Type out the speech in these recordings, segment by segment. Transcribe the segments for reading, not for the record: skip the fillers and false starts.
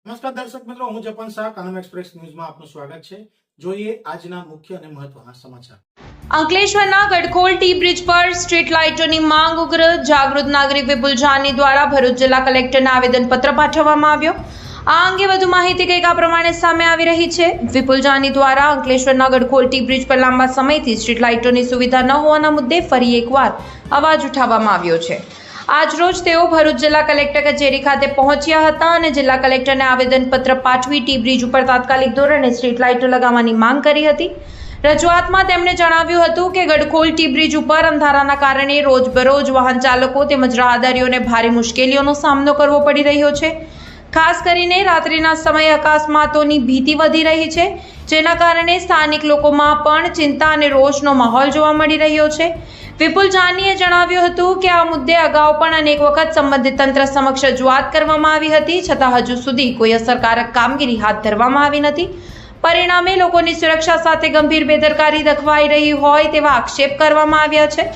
નમસ્કાર દર્શક મિત્રો, હું જપન શાહ, કાનમ એક્સપ્રેસ ન્યૂઝમાં આપનું સ્વાગત છે। જોઈએ આજના મુખ્ય અને મહત્વના સમાચાર। અંકલેશ્વરના ગડખોલ ટી બ્રિજ પર સ્ટ્રીટ લાઇટોની માંગ ઉગ્ર। જાગૃત નાગરિક વિપુલ જાની દ્વારા ભરૂચ જિલ્લા કલેક્ટરને આવેદનપત્ર પાઠવવામાં આવ્યો। આ અંગે વધુ માહિતી કંઈક આ પ્રમાણે સામે આવી રહી છે। વિપુલ જાની દ્વારા અંકલેશ્વરના ગડખોલ ટી બ્રિજ પર લાંબા સમયથી સ્ટ્રીટ લાઇટોની સુવિધા ન હોવાના મુદ્દે ફરી એકવાર અવાજ ઉઠાવવામાં આવ્યો છે। આજરોજ તેઓ ભરૂચ જિલ્લા કલેક્ટર કચેરી ખાતે પહોંચ્યા હતા અને જિલ્લા કલેક્ટરને આવેદનપત્ર પાઠવી ટી બ્રિજ ઉપર તાત્કાલિક ધોરણે સ્ટ્રીટ લાઇટો લગાવવાની માંગ કરી હતી। રજૂઆતમાં તેમણે જણાવ્યું હતું કે ગડખોલ ટી બ્રિજ ઉપર અંધારાના કારણે રોજબરોજ વાહન ચાલકો તેમજ રાહદારીઓને ભારે મુશ્કેલીઓનો સામનો કરવો પડી રહ્યો છે। ખાસ કરીને રાત્રિના સમયે અકસ્માતોની ભીતિ વધી રહી છે, જેના કારણે સ્થાનિક લોકોમાં પણ ચિંતા અને રોષનો માહોલ જોવા મળી રહ્યો છે। વિપુલ જાનીએ જણાવ્યું હતું કે આ મુદ્દે અગાઉ પણ અનેક વખત સંબંધિત તંત્ર સમક્ષ રજૂઆત કરવામાં આવી હતી, છતાં હજુ સુધી કોઈ અસરકારક કામગીરી હાથ ધરવામાં આવી નથી। પરિણામે લોકોની સુરક્ષા સાથે ગંભીર બેદરકારી દાખવાઈ રહી હોય તેવા આક્ષેપ કરવામાં આવ્યા છે।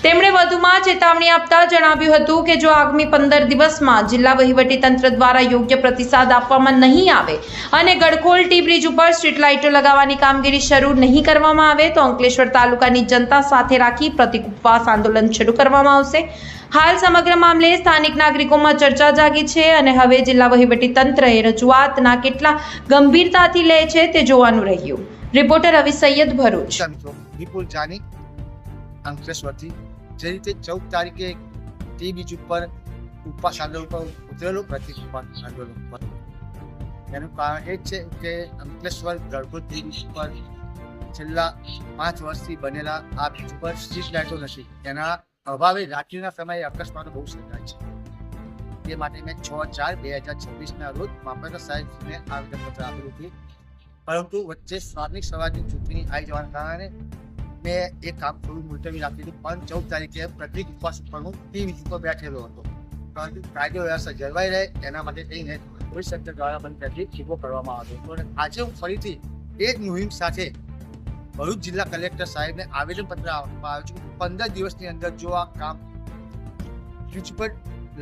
તેમણે વધુમાં ચેતવણી આપતા જણાવ્યું હતું કે જો આગામી 15 દિવસમાં જિલ્લા વહીવટીતંત્ર દ્વારા યોગ્ય પ્રતિસાદ આપવામાં નહીં આવે અને ગડખોલ ટી બ્રિજ ઉપર સ્ટ્રીટ લાઇટો લગાવવાની કામગીરી શરૂ નહીં કરવામાં આવે તો અંકલેશ્વર તાલુકાની જનતા સાથે રાખી પ્રતિક ઉપવાસ આંદોલન શરૂ કરવામાં આવશે। હાલ સમગ્ર મામલે સ્થાનિક નાગરિકોમાં ચર્ચા જાગી છે અને હવે જિલ્લા વહીવટીતંત્રએ રજૂઆતના કેટલા ગંભીરતાથી લે છે તે જોવાનું રહ્યું। રિપોર્ટર રવિ સૈયદ, ભરૂચ। વિપુલ જાની અંકલેશ્વરથી જે રીતે 14 તારીખે ટી બ્રિજ ઉપર ઉપવાસ આંદોલન પર ઉતરેલું પ્રતિક ઉપવાસ આંદોલન પર, એનું કારણ એ છે કે અંકલેશ્વર ગડખોલ ટી બ્રિજ પર છેલ્લા 5 વર્ષથી બનેલા આ બ્રિજ ઉપર સ્ટ્રીટ લાઇટો નથી, એના અભાવે રાત્રિના સમયે અકસ્માતો બહુ સર્જાય છે। તે માટે મેં 6/4/2026ના રોજ મામલતદાર સાહેબને આવેદનપત્ર આપેલું હતું, પરંતુ વચ્ચે સ્થાનિક સ્વરાજની ચૂંટણી આવી જવાના કારણે મેં એ કામ થોડું મુલતવી રાખી દીધું। પણ 14 તારીખે પ્રતિક ઉપવાસ ઉપર હું ટી બ્રિજ ઉપર બેઠેલો હતો, પરંતુ કાયદો વ્યવસ્થા જળવાઈ રહે એના માટે થઈને પોલીસ તંત્ર દ્વારા મને ત્યાંથી ઊભો કરવામાં આવ્યો હતો અને આજે હું ફરીથી એ જ મુહિમ સાથે ભરૂચ જિલ્લા કલેક્ટર સાહેબને આવેદનપત્ર આપવામાં આવ્યું છું। 15 દિવસની અંદર જો આ કામ બ્રિજ પર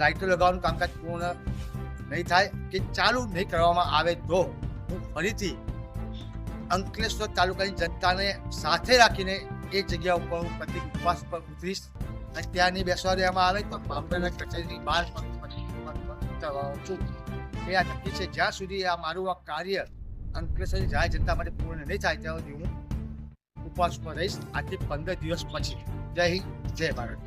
લાઇટો લગાવવાનું કામકાજ પૂર્ણ નહીં થાય કે ચાલુ નહીં કરવામાં આવે તો હું ફરીથી અંકલેશ્વર તાલુકાની જનતાને સાથે રાખીને એ જગ્યા ઉપર હું પ્રતિક ઉપવાસ પર ઉતરીશ અને ત્યાં નહીં બેસવા દેવામાં આવે તો મામલતદાર કચેરીની બહાર છું। એ આ નક્કી છે, જ્યાં સુધી આ મારું આ કાર્ય અંકલેશ્વરની જાહેર જનતા માટે પૂર્ણ નહીં થાય ત્યાં સુધી હું ઉપવાસ પર રહીશ, આજથી 15 દિવસ પછી। જય હિન્દ, જય ભારત।